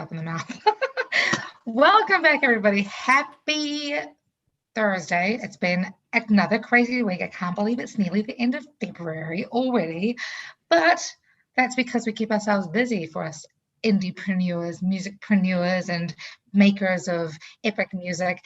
myself in the mouth. Welcome back, everybody. Happy Thursday. It's been another crazy week. I can't believe it's nearly the end of February already, but that's because we keep ourselves busy for us indiepreneurs, musicpreneurs, and makers of epic music.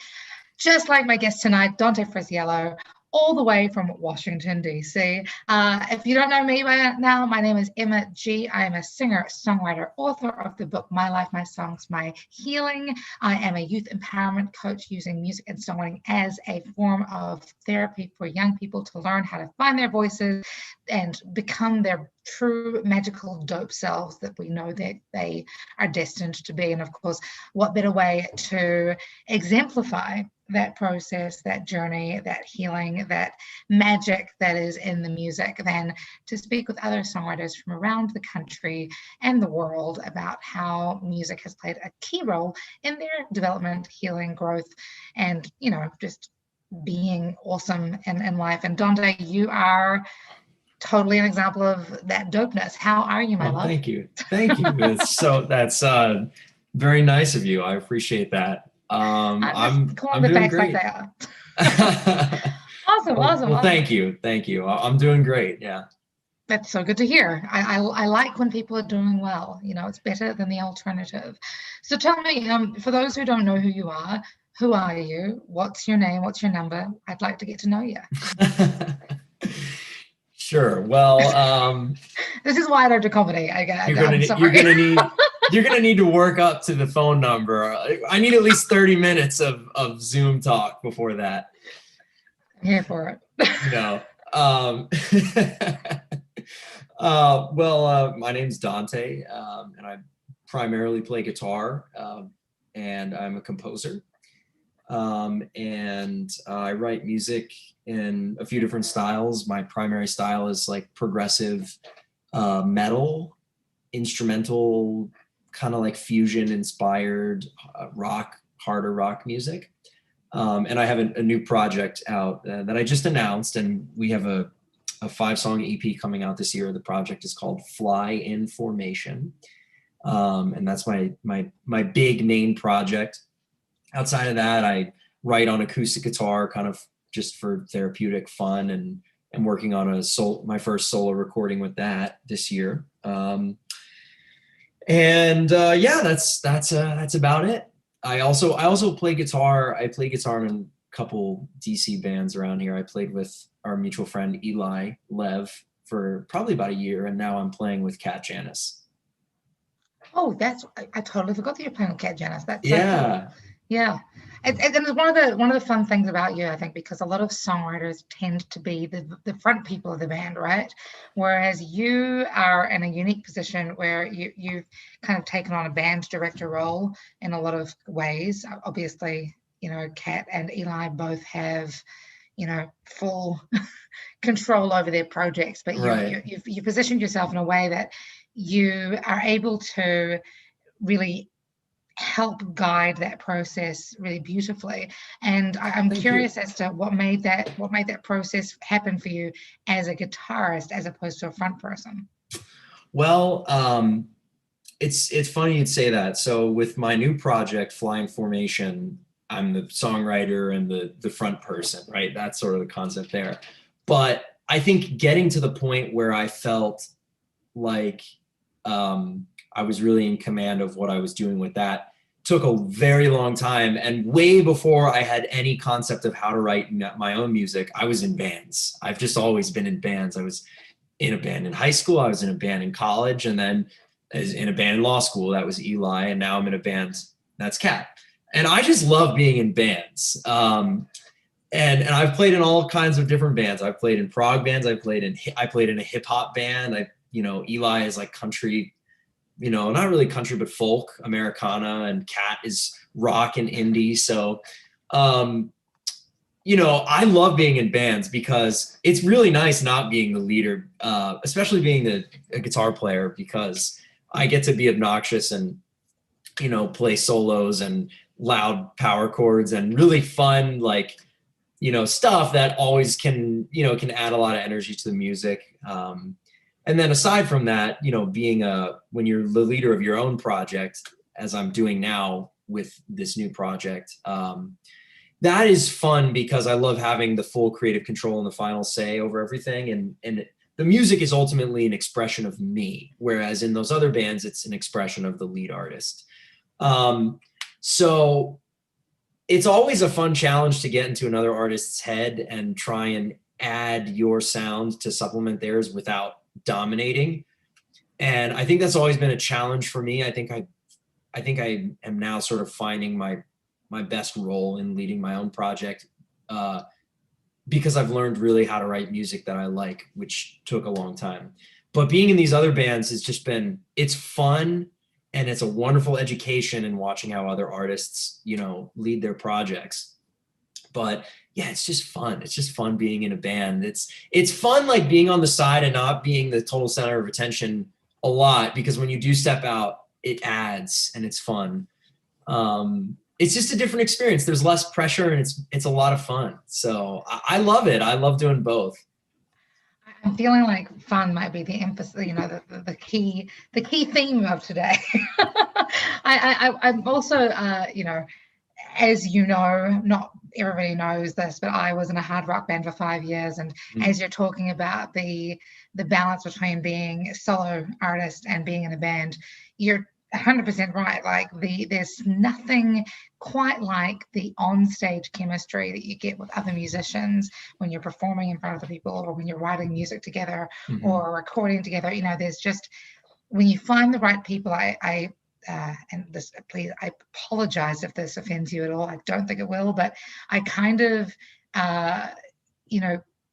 Just like my guest tonight, Dante Frisiello, all the way from Washington, D.C. If you don't know me by now, my name is Emma G. I am a singer, songwriter, author of the book My Life, My Songs, My Healing. I am a youth empowerment coach using music and songwriting as a form of therapy for young people to learn how to find their voices and become their true magical dope selves that we know that they are destined to be. And of course, what better way to exemplify that process, that journey, that healing, that magic that is in the music than to speak with other songwriters from around the country and the world about how music has played a key role in their development, healing, growth, and, you know, just being awesome in life. And Dante, you are totally an example of that dopeness. How are you, my love? Thank you. That's very nice of you. I appreciate that. I'm doing great. Like they are. Awesome. Thank you. I'm doing great. Yeah. That's so good to hear. I like when people are doing well. You know, it's better than the alternative. So tell me, for those who don't know who you are, who are you? What's your name? What's your number? I'd like to get to know you. Sure. Well, this is why I don't do comedy. You're gonna need to work up to the phone number. I need at least 30 minutes of Zoom talk before that. I'm here for it. My name's Dante, and I primarily play guitar, and I'm a composer. And I write music in a few different styles. My primary style is like progressive metal, instrumental, kind of like fusion inspired harder rock music. And I have a new project out that I just announced, and we have a 5-song EP coming out this year. The project is called Fly in Formation. And that's my big main project. Outside of that, I write on acoustic guitar, kind of just for therapeutic fun, and I'm working on my first solo recording with that this year. That's about it. I also play guitar. I play guitar in a couple DC bands around here. I played with our mutual friend Eli Lev for probably about a year, and now I'm playing with Kat Janis. Oh, I totally forgot that you're playing with Kat Janis. That's yeah. Cool. Yeah. And it's one of the fun things about you, I think, because a lot of songwriters tend to be the front people of the band, right? Whereas you are in a unique position where you've kind of taken on a band director role in a lot of ways. Obviously, you know, Kat and Eli both have, you know, full control over their projects, but you positioned yourself in a way that you are able to really help guide that process really beautifully. And I'm curious as to what made that process happen for you as a guitarist as opposed to a front person. Well, it's funny you'd say that. So with my new project, Fly in Formation, I'm the songwriter and the front person, right? That's sort of the concept there. But I think getting to the point where I felt like I was really in command of what I was doing with that took a very long time. And way before I had any concept of how to write my own music, I was in bands. I've just always been in bands. I was in a band in high school. I was in a band in college, and then in a band in law school. That was Eli. And now I'm in a band that's Kat. And I just love being in bands. And I've played in all kinds of different bands. I've played in prog bands. I played in a hip hop band. Eli is like country, not really country, but folk, Americana, and Kat is rock and indie. So, I love being in bands because it's really nice not being the leader, especially being a guitar player, because I get to be obnoxious and, play solos and loud power chords and really fun, stuff that always can add a lot of energy to the music. And then aside from that, when you're the leader of your own project, as I'm doing now with this new project. That is fun because I love having the full creative control and the final say over everything. And the music is ultimately an expression of me, whereas in those other bands, it's an expression of the lead artist. So it's always a fun challenge to get into another artist's head and try and add your sound to supplement theirs without dominating. And I think that's always been a challenge for me. I think I am now sort of finding my best role in leading my own project, because I've learned really how to write music that I like, which took a long time. But being in these other bands has just been, it's fun, and it's a wonderful education in watching how other artists, lead their projects. But yeah, it's just fun. It's just fun being in a band. It's fun, like being on the side and not being the total center of attention a lot, because when you do step out, it adds and it's fun. It's just a different experience. There's less pressure and it's a lot of fun. So I love it. I love doing both. I'm feeling like fun might be the emphasis, the key theme of today. I'm also, as you know, not everybody knows this, but I was in a hard rock band for 5 years. And as you're talking about the balance between being a solo artist and being in a band, you're 100% right. Like there's nothing quite like the on-stage chemistry that you get with other musicians when you're performing in front of the people, or when you're writing music together or recording together. There's just, when you find the right people, and this, please, I apologize if this offends you at all. I don't think it will, but I kind of,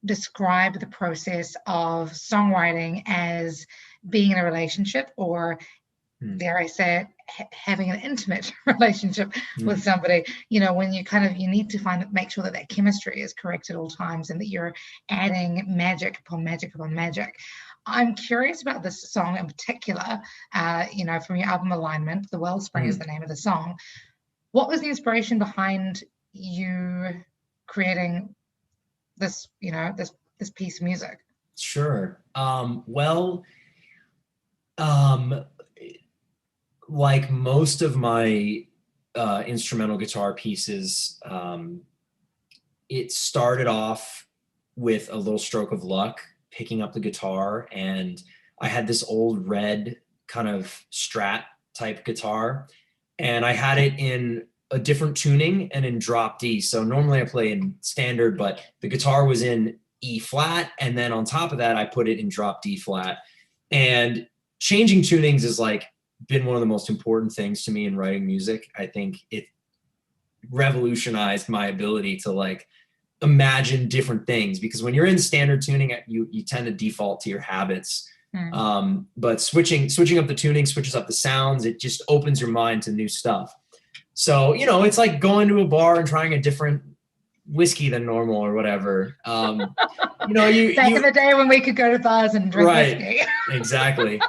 describe the process of songwriting as being in a relationship, or dare I say it, having an intimate relationship with somebody. When you need to make sure that chemistry is correct at all times, and that you're adding magic upon magic upon magic. I'm curious about this song in particular, from your album Alignment. The Wellspring is the name of the song. What was the inspiration behind you creating this, this piece of music? Sure. Like most of my instrumental guitar pieces, it started off with a little stroke of luck picking up the guitar, and I had this old red kind of Strat type guitar, and I had it in a different tuning and in drop D. So normally I play in standard, but the guitar was in E flat, and then on top of that I put it in drop D flat. And changing tunings is like been one of the most important things to me in writing music. I think it revolutionized my ability to like imagine different things, because when you're in standard tuning, you tend to default to your habits. But switching up the tuning switches up the sounds. It just opens your mind to new stuff. So, it's like going to a bar and trying a different whiskey than normal or whatever. Back in the day when we could go to bars and drink whiskey. Exactly.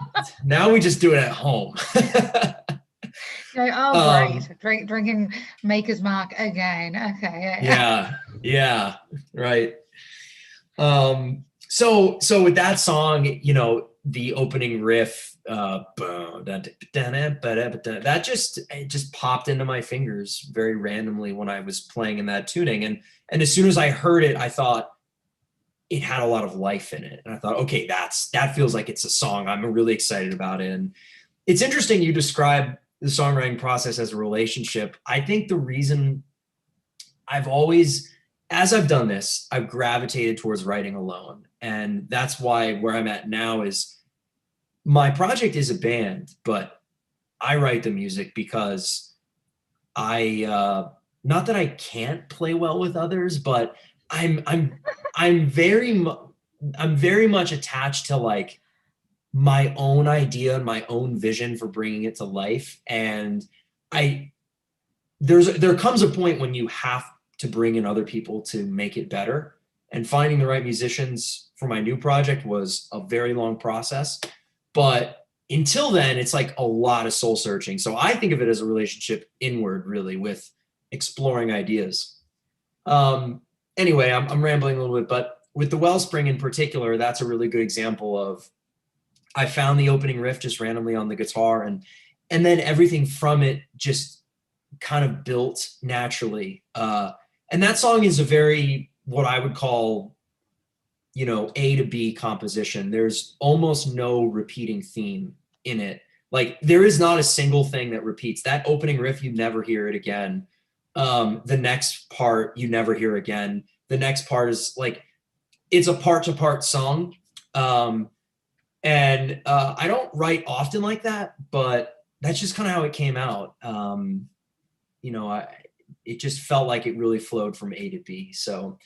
Now we just do it at home. Great. Drinking Maker's Mark again. Okay. Yeah. Right. So with that song, the opening riff, that just popped into my fingers very randomly when I was playing in that tuning. And as soon as I heard it, I thought it had a lot of life in it. And I thought, okay, that feels like it's a song. I'm really excited about it. And it's interesting you describe the songwriting process as a relationship. I think the reason as I've done this, I've gravitated towards writing alone. And that's why where I'm at now is my project is a band, but I write the music because not that I can't play well with others, but I'm very much attached to like my own idea and my own vision for bringing it to life. And there comes a point when you have to bring in other people to make it better. And finding the right musicians for my new project was a very long process. But until then, it's like a lot of soul searching. So I think of it as a relationship inward, really, with exploring ideas. Anyway, I'm rambling a little bit, but with the Wellspring in particular, that's a really good example of, I found the opening riff just randomly on the guitar, and and then everything from it just kind of built naturally. And that song is a very, what I would call, you know, A to B composition. There's almost no repeating theme in it. Like there is not a single thing that repeats. That opening riff, you never hear it again. The next part, you never hear again. The next part is like, it's a part-to-part song. And I don't write often like that, but that's just kind of how it came out. You know, it just felt like it really flowed from A to B. So,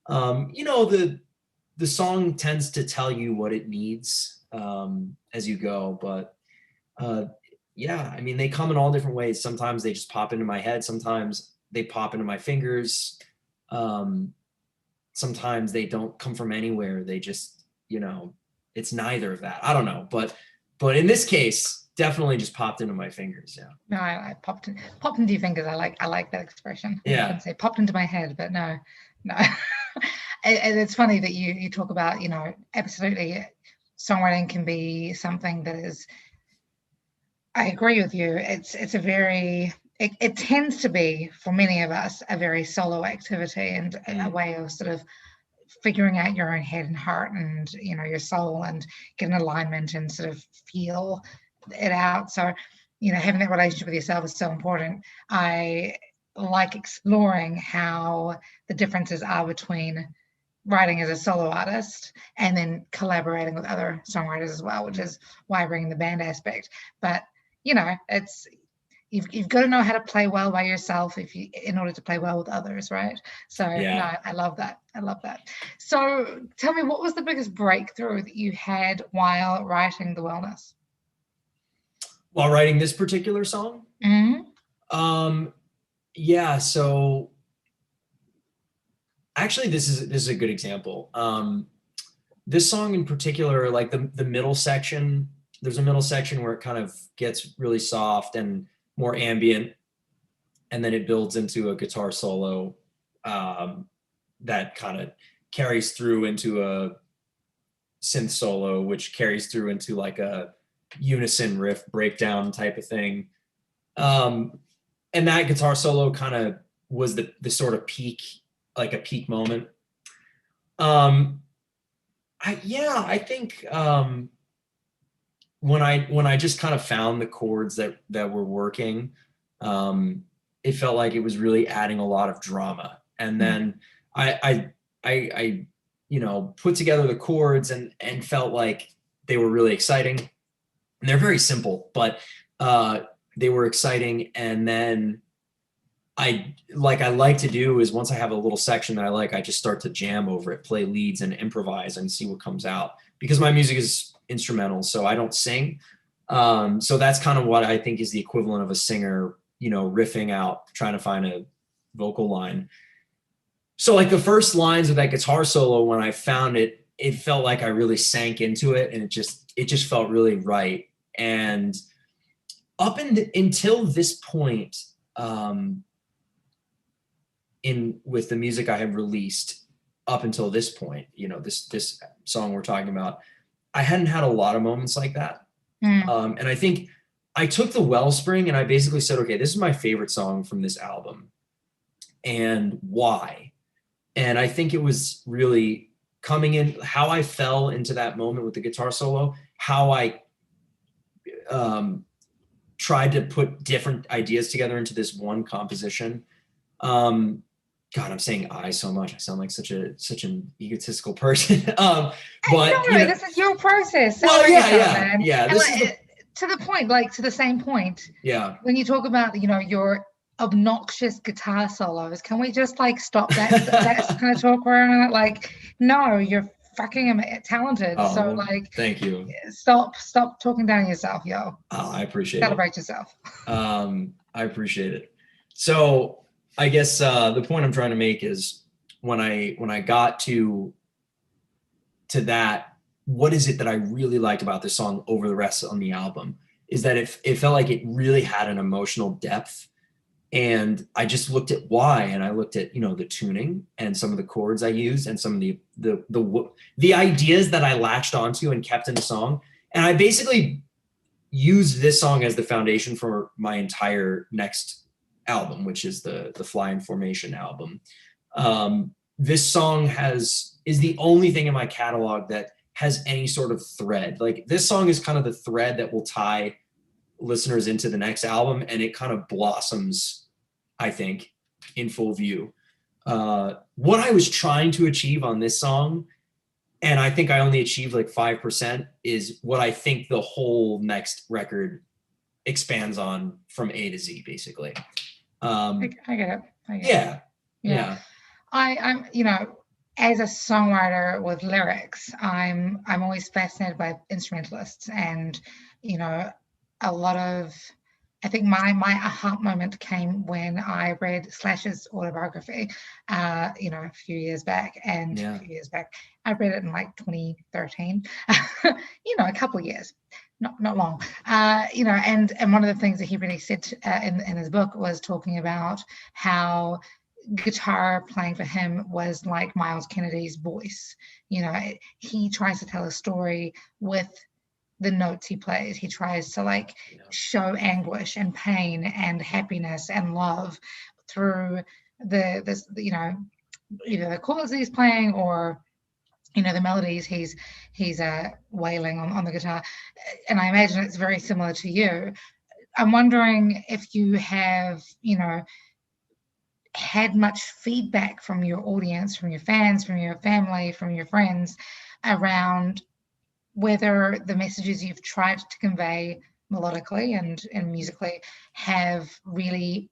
you know, the song tends to tell you what it needs as you go, but yeah, I mean, they come in all different ways. Sometimes they just pop into my head. Sometimes they pop into my fingers. Sometimes they don't come from anywhere. They just, you know, it's neither of that. I don't know, but in this case, definitely just popped into my fingers. Yeah. No, I popped into your fingers. I like that expression. Yeah. I wouldn't say popped into my head, but no. And it's funny that you talk about, you know, absolutely, songwriting can be something that is. I agree with you. It's a very it tends to be, for many of us, a very solo activity and a way of sort of figuring out your own head and heart and, you know, your soul, and get an alignment and sort of feel it out. So, you know, having that relationship with yourself is so important. I like exploring how the differences are between writing as a solo artist and then collaborating with other songwriters as well, which is why I bring the band aspect. But, you know, it's you've got to know how to play well by yourself in order to play well with others, right? So Yeah. no, I love that. So tell me, what was the biggest breakthrough that you had while writing The Wellness? While writing this particular song? Mm-hmm. Yeah, so actually this is a good example. This song in particular, like the middle section, there's a middle section where it kind of gets really soft and more ambient, and then it builds into a guitar solo that kind of carries through into a synth solo, which carries through into like a unison riff breakdown type of thing. And that guitar solo kind of was the sort of peak, like a peak moment. I think when I just kind of found the chords that were working, it felt like it was really adding a lot of drama. And then I you know, put together the chords and felt like they were really exciting. And they're very simple, but they were exciting. And then I like to do is, once I have a little section that I like, I just start to jam over it, play leads and improvise and see what comes out, because my music is instrumental, so I don't sing. So that's kind of what I think is the equivalent of a singer, you know, riffing out, trying to find a vocal line. So like the first lines of that guitar solo, when I found it, it felt like I really sank into it, and it just felt really right. And until this point, with the music I have released up until this point, you know, this song we're talking about, I hadn't had a lot of moments like that. And I think I took the Wellspring and I basically said, okay, this is my favorite song from this album, and why? And I think it was really coming in, how I fell into that moment with the guitar solo, how I tried to put different ideas together into this one composition. God, I'm saying I so much. I sound like such an egotistical person. But no, you know, this is your process. Well, yeah. This is to the point, like to the same point. Yeah. When you talk about, you know, your obnoxious guitar solos, can we just like stop that kind of talk for a minute? Like, no, you're fucking talented. Oh, so well, like, thank you. Stop talking down yourself, yo. Oh, I appreciate Celebrate yourself. I appreciate it. So I guess the point I'm trying to make is, when I got to that, what is it that I really liked about this song over the rest on the album, is that it felt like it really had an emotional depth. And I just looked at why, and I looked at, you know, the tuning and some of the chords I used and some of the ideas that I latched onto and kept in the song. And I basically, used this song as the foundation for my entire next album, which is the Fly in Formation album. This song is the only thing in my catalog that has any sort of thread. Like, this song is kind of the thread that will tie listeners into the next album, and it kind of blossoms, I think, in full view. What I was trying to achieve on this song, and I think I only achieved like 5%, is what I think the whole next record expands on from A to Z, basically. I get it. Yeah. I'm, you know, as a songwriter with lyrics, I'm always fascinated by instrumentalists, and, you know, a lot of, I think my aha moment came when I read Slash's autobiography, you know, a few years back, and a few years back, I read it in like 2013, you know, a couple of years, not long, you know, and one of the things that he really said in his book was talking about how guitar playing for him was like Miles Kennedy's voice. You know, he tries to tell a story with the notes he plays. He tries to like show anguish and pain and happiness and love through this, you know, either the chords he's playing or, you know, the melodies he's wailing on the guitar. And I imagine it's very similar to you. I'm wondering if you have, you know, had much feedback from your audience, from your fans, from your family, from your friends around whether the messages you've tried to convey melodically and musically have really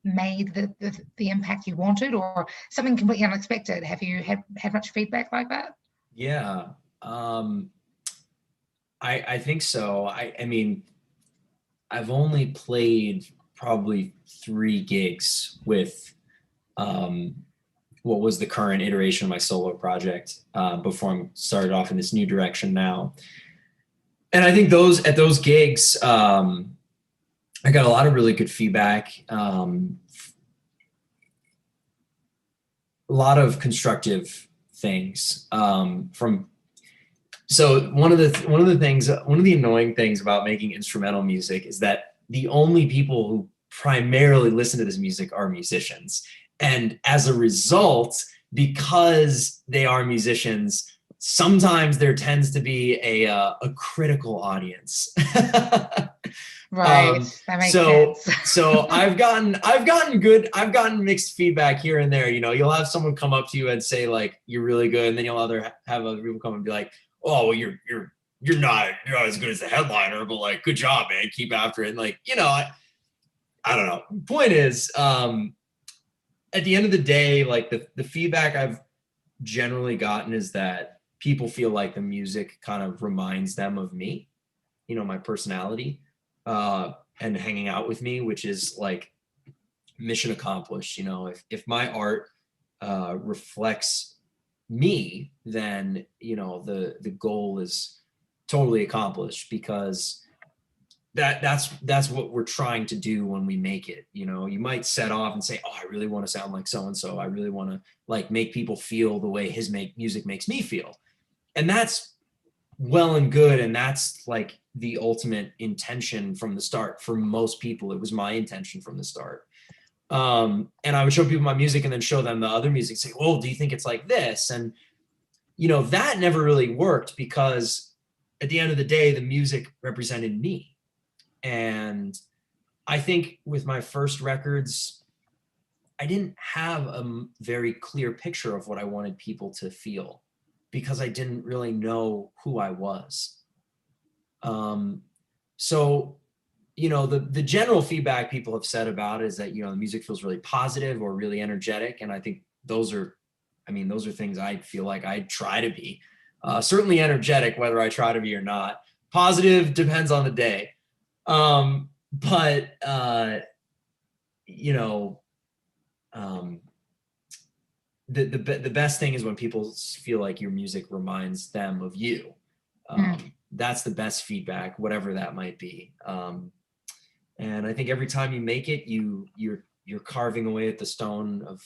made the impact you wanted, or something completely unexpected. Have you had much feedback like that? Yeah. I think so. I mean, I've only played probably 3 gigs with what was the current iteration of my solo project before I started off in this new direction now. And I think at those gigs, I got a lot of really good feedback, a lot of constructive things from. So one of the annoying things about making instrumental music is that the only people who primarily listen to this music are musicians. And as a result, because they are musicians, sometimes there tends to be a critical audience. Right. That makes sense. So I've gotten mixed feedback here and there. You know, you'll have someone come up to you and say like, "You're really good," and then you'll have other people come and be like, "Oh, well, you're not as good as the headliner, but like, good job, man. Keep after it." And like, you know, I don't know. Point is, at the end of the day, like the feedback I've generally gotten is that people feel like the music kind of reminds them of me, you know, my personality, and hanging out with me, which is like mission accomplished. You know, if my art reflects me, then, you know, the goal is totally accomplished, because that's what we're trying to do when we make it. You know, you might set off and say, "Oh, I really want to sound like so and so. I really want to like make people feel the way his music makes me feel," and that's well and good, and that's like the ultimate intention from the start. For most people, it was my intention from the start. And I would show people my music and then show them the other music, say, "Oh, do you think it's like this?" And, you know, that never really worked, because at the end of the day, the music represented me. And I think with my first records, I didn't have a very clear picture of what I wanted people to feel, because I didn't really know who I was. So, you know, the general feedback people have said about it is that, you know, the music feels really positive or really energetic. And I think those are things I feel like I try to be. Certainly energetic, whether I try to be or not. Positive depends on the day. But you know, the best thing is when people feel like your music reminds them of you. That's the best feedback, whatever that might be. And I think every time you make it, you're carving away at the stone of,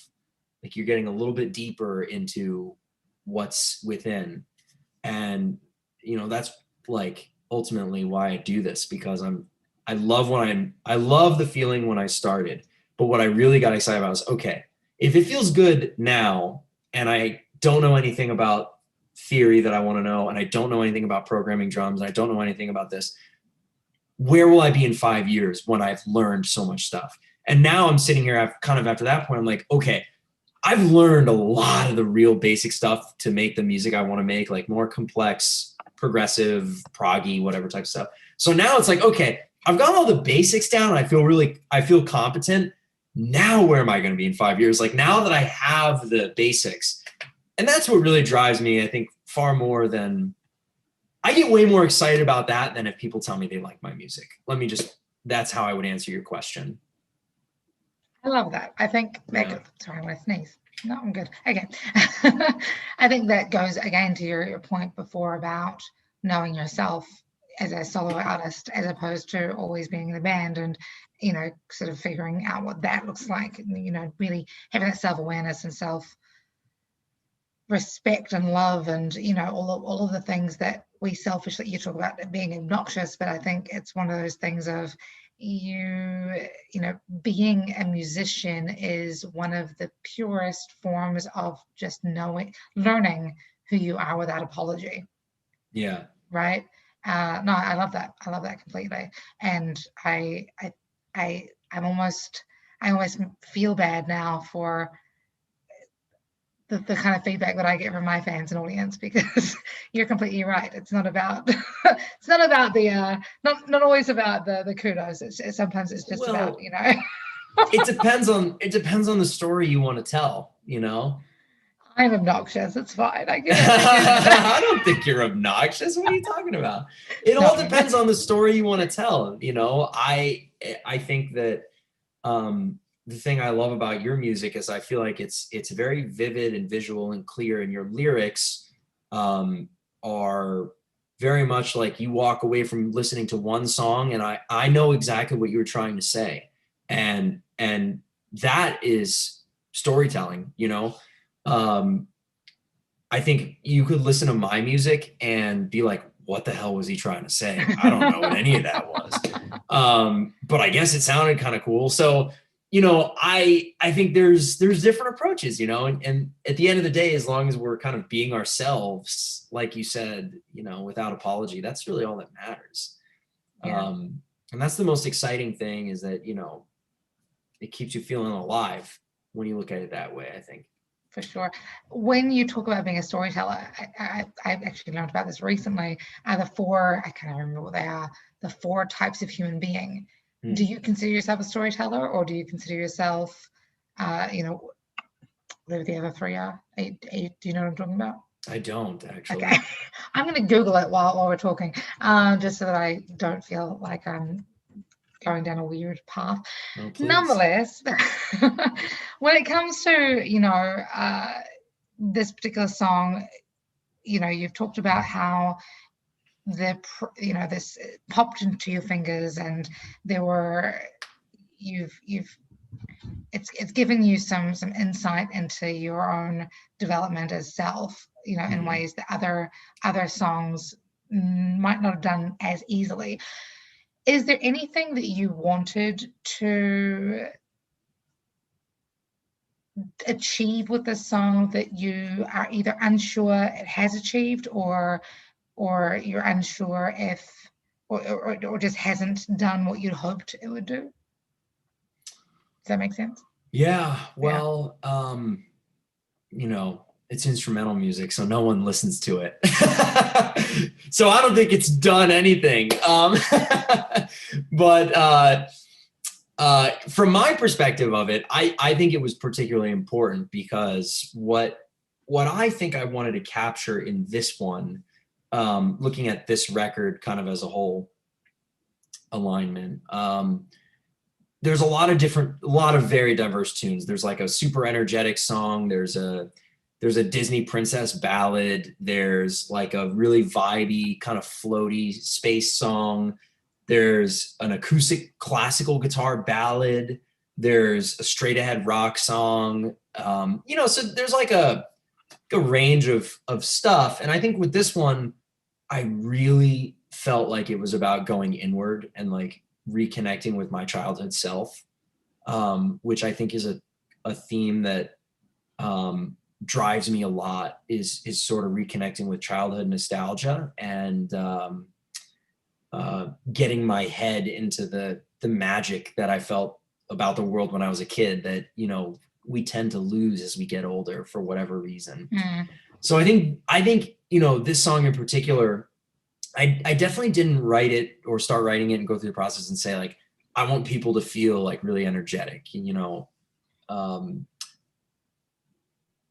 like, you're getting a little bit deeper into what's within. And, you know, that's like ultimately why I do this, because I love the feeling when I started, but what I really got excited about was, okay, if it feels good now and I don't know anything about theory that I want to know, and I don't know anything about programming drums, and I don't know anything about this, where will I be in 5 years when I've learned so much stuff? And now I'm sitting here after that point, I'm like, okay, I've learned a lot of the real basic stuff to make the music I want to make, like more complex, progressive, proggy, whatever type of stuff. So now it's like, okay, I've got all the basics down and I feel competent. Now where am I going to be in 5 years? Like now that I have the basics. And that's what really drives me, I think, far more than I get way more excited about that than if people tell me they like my music. That's how I would answer your question. I love that. I think sorry, I'm going to sneeze. No, I'm good. Okay. I think that goes again to your point before about knowing yourself as a solo artist, as opposed to always being in a band and, sort of figuring out what that looks like, really having that self-awareness and self-respect and love and, all of the things that we selfishly, you talk about being obnoxious, but I think it's one of those things of, being a musician is one of the purest forms of just learning who you are without apology. Yeah. Right. No, I love that. I love that completely. And I almost feel bad now for the kind of feedback that I get from my fans and audience, because you're completely right. It's not about it's not about the not always about the kudos. Sometimes it's just about it depends on the story you want to tell. I'm obnoxious. It's fine. I get it. I don't think you're obnoxious. What are you talking about? It all depends on the story you want to tell. I think that the thing I love about your music is I feel like it's very vivid and visual and clear, and your lyrics are very much like you walk away from listening to one song and I know exactly what you were trying to say, and that is storytelling. I think you could listen to my music and be like, what the hell was he trying to say? I don't know what any of that was. But I guess it sounded kind of cool. So I think there's different approaches, and at the end of the day, as long as we're kind of being ourselves, like you said, without apology, that's really all that matters. Yeah. And that's the most exciting thing, is that, it keeps you feeling alive when you look at it that way, I think. For sure. When you talk about being a storyteller, I've actually learned about this recently. The four, I can't remember what they are, the 4 types of human being. Do you consider yourself a storyteller, or do you consider yourself, whatever the other 3 are? Do you know what I'm talking about? I don't, actually. Okay. I'm going to Google it while we're talking, just so that I don't feel like I'm going down a weird path. Oh, nonetheless, when it comes to, this particular song, you've talked about how this popped into your fingers, and it's given you some insight into your own development as self, in ways that other songs might not have done as easily. Is there anything that you wanted to achieve with this song that you are either unsure it has achieved, or you're unsure if or just hasn't done what you hoped it would do? Does that make sense? Yeah. Well, it's instrumental music, so no one listens to it. So I don't think it's done anything. But from my perspective of it, I think it was particularly important, because what I think I wanted to capture in this one, looking at this record kind of as a whole alignment, there's a lot of very diverse tunes. There's like a super energetic song. There's a Disney princess ballad. There's like a really vibey, kind of floaty space song. There's an acoustic classical guitar ballad. There's a straight ahead rock song. So there's like a range of stuff. And I think with this one, I really felt like it was about going inward and like reconnecting with my childhood self, which I think is a theme that drives me a lot, is sort of reconnecting with childhood nostalgia and getting my head into the magic that I felt about the world when I was a kid that, you know, we tend to lose as we get older for whatever reason. So I think, you know, this song in particular, I definitely didn't write it or start writing it and go through the process and say like, I want people to feel like really energetic, you know.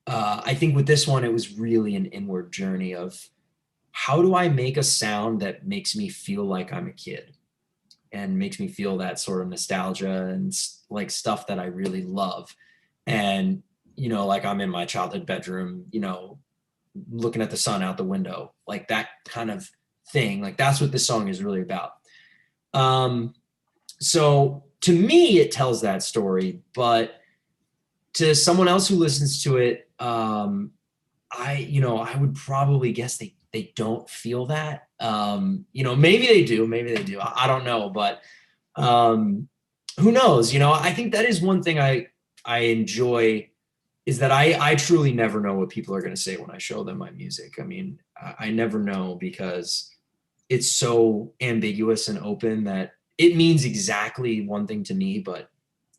I think with this one, it was really an inward journey of how do I make a sound that makes me feel like I'm a kid and makes me feel that sort of nostalgia and like stuff that I really love. And, you know, like I'm in my childhood bedroom, you know, looking at the sun out the window, like that kind of thing. Like that's what this song is really about. So to me, it tells that story, but to someone else who listens to it, I would probably guess they don't feel that. You know, maybe they do, I don't know, but who knows? You know, I think that is one thing I enjoy, is that I truly never know what people are going to say when I show them my music. I mean, I never know, because it's so ambiguous and open that it means exactly one thing to me, but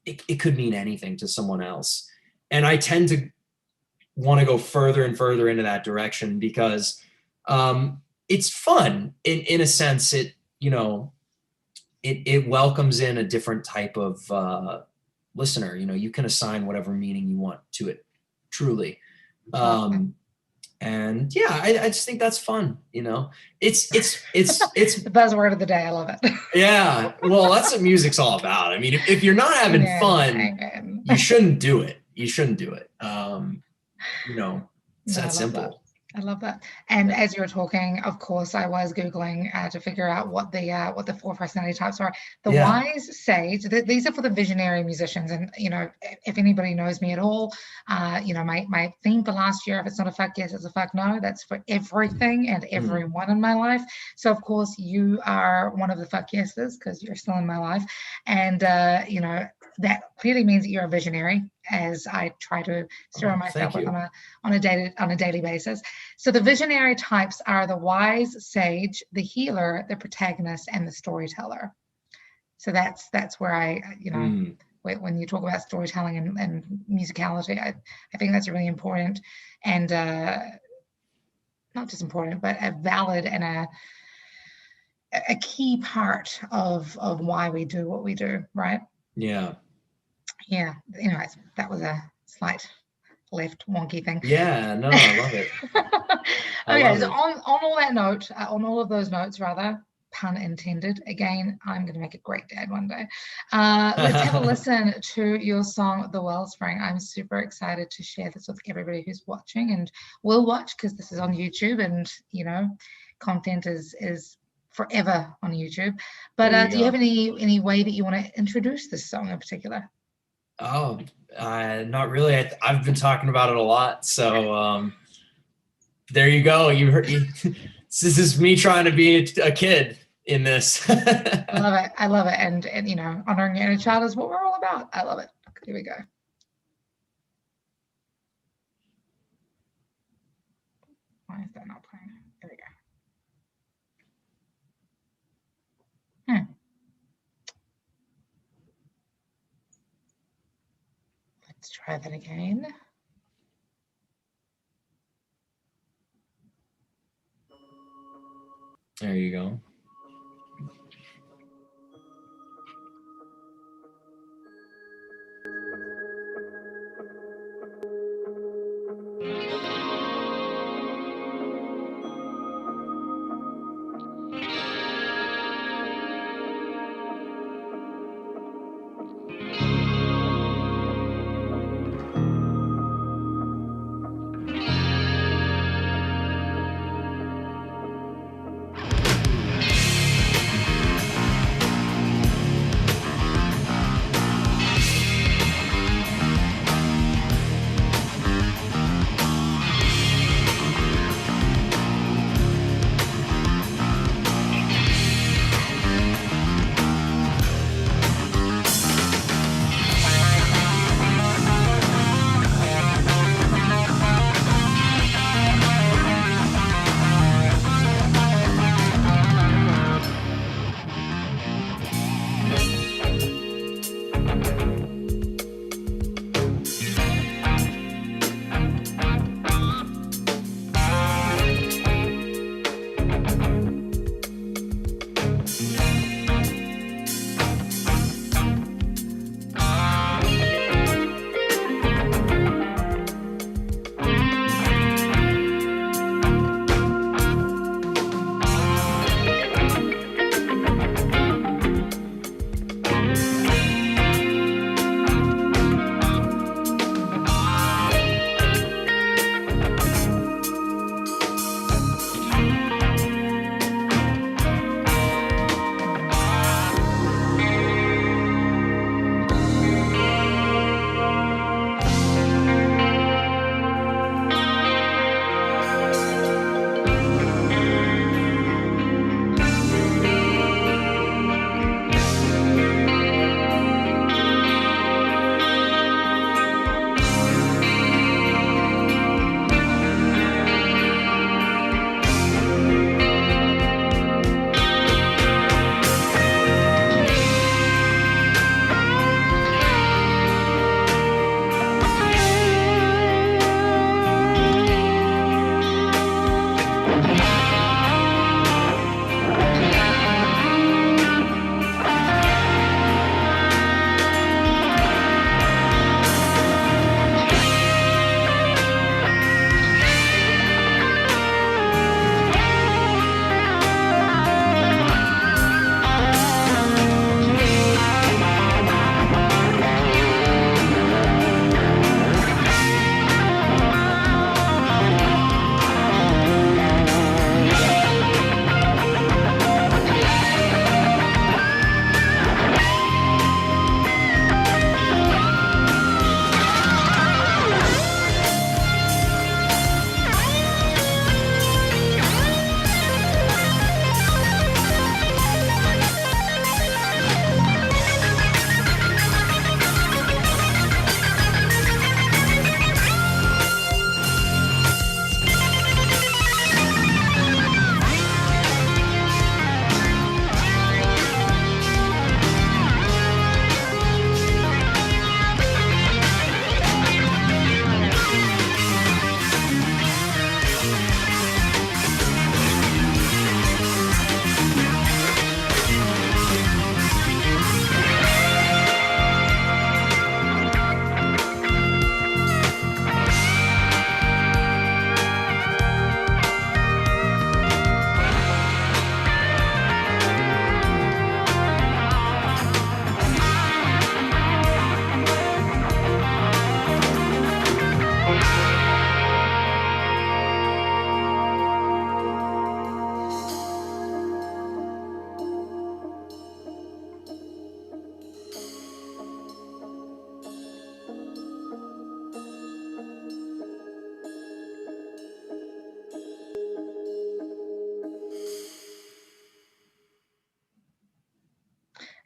it could mean anything to someone else. And I tend to want to go further and further into that direction because it's fun in a sense. It, you know, it welcomes in a different type of listener. You know, you can assign whatever meaning you want to it, truly. And yeah, I just think that's fun. You know, it's the buzzword of the day. I love it. Yeah, well, that's what music's all about. I mean, if you're not having fun, you shouldn't do it. You shouldn't do it. You know, it's that simple. I love that. And as you were talking, of course, I was Googling to figure out what the 4 personality types are. The wise sage, these are for the visionary musicians. And, you know, if anybody knows me at all, you know, my theme for last year, if it's not a fuck yes, it's a fuck no. That's for everything and everyone in my life. So, of course, you are one of the fuck yeses because you're still in my life. And, you know, that clearly means that you're a visionary, as I try to stir myself with on a daily basis. So the visionary types are the wise sage, the healer, the protagonist, and the storyteller. So that's where I, you know, when you talk about storytelling and musicality, I think that's really important, and not just important, but a valid and a key part of why we do what we do, right? Yeah. Anyways, that was a slight left wonky thing. Yeah, no, I love it. Okay, so on all that note, on all of those notes, rather, pun intended. Again, I'm going to make a great dad one day. Let's have a listen to your song, The Wellspring. I'm super excited to share this with everybody who's watching and will watch, because this is on YouTube, and, you know, content is forever on YouTube. But do you have any way that you want to introduce this song in particular? Oh, not really. I've been talking about it a lot. So there you go. You heard. This is me trying to be a kid in this. I love it. I love it. And you know, honoring your inner child is what we're all about. I love it. Here we go. Why is that not playing? There we go. Let's try that again. There you go.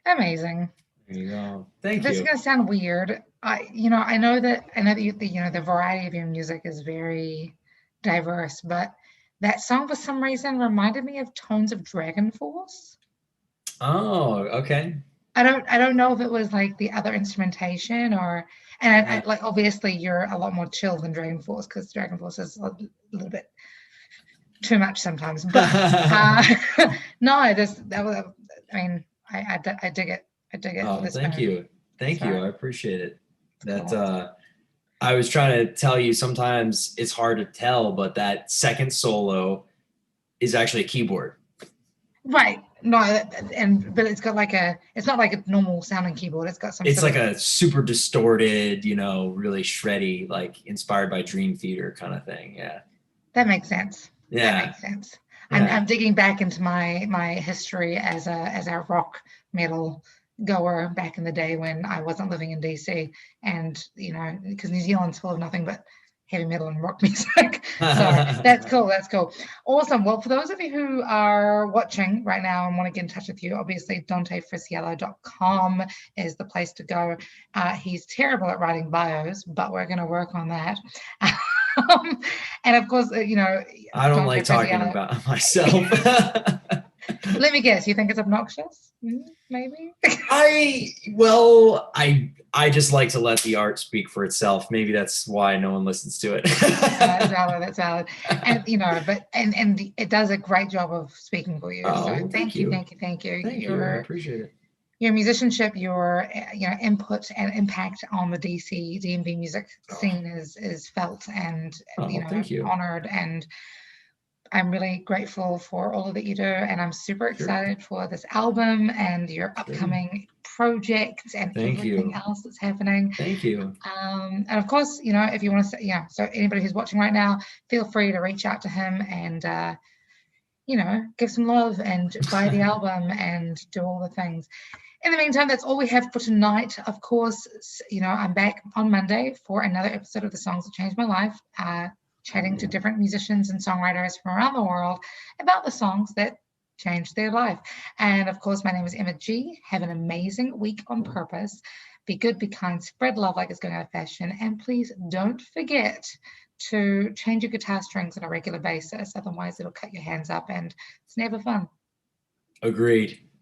Amazing. There you go. Thank This is you. gonna sound weird. I know that the variety of your music is very diverse, but that song for some reason reminded me of tones of Dragon Force. Oh, okay. I don't know if it was like the other instrumentation or and Yeah. like obviously you're a lot more chill than Dragon Force because Dragon Force is a little bit too much sometimes. But no, that was I mean I dig it. I dig it for Oh, this thank mood. you. Thank So you. I appreciate it. it's That cool. I was trying to tell you sometimes it's hard to tell, but that second solo is actually a keyboard. Right. No, but it's got like it's not like a normal sounding keyboard. It's got some It's sort like of a super distorted, really shreddy, like inspired by Dream Theater kind of thing. Yeah. that makes sense. That Yeah. makes sense. I'm Yeah. digging back into my history as a rock metal goer back in the day when I wasn't living in DC, and because New Zealand's full of nothing but heavy metal and rock music. So that's cool. That's cool. Awesome. Well, for those of you who are watching right now and want to get in touch with you, obviously DanteFrisiello.com is the place to go. He's terrible at writing bios, but we're going to work on that. And of course, I don't Dante like talking Frisiello. about myself. Let me guess, you think it's obnoxious? Maybe? I just like to let the art speak for itself. Maybe that's why no one listens to it. That's valid, that's valid. And it does a great job of speaking for you. So Oh, thank thank you, you. thank you, thank you. Thank you. I appreciate it. Your musicianship, your input and impact on the DC DMV music scene is felt and Oh, thank you. honored, and I'm really grateful for all that you do, and I'm super Sure. excited for this album and your upcoming projects and Thank everything you. else that's happening. Thank you. And of course, if you want to say, so anybody who's watching right now, feel free to reach out to him and give some love and buy the album and do all the things. In the meantime, that's all we have for tonight. Of course, I'm back on Monday for another episode of The Songs That Changed My Life, chatting to different musicians and songwriters from around the world about the songs that changed their life. And of course, my name is Emma G. Have an amazing week on purpose. Be good, be kind, spread love like it's going out of fashion. And please don't forget to change your guitar strings on a regular basis. Otherwise, it'll cut your hands up and it's never fun. Agreed.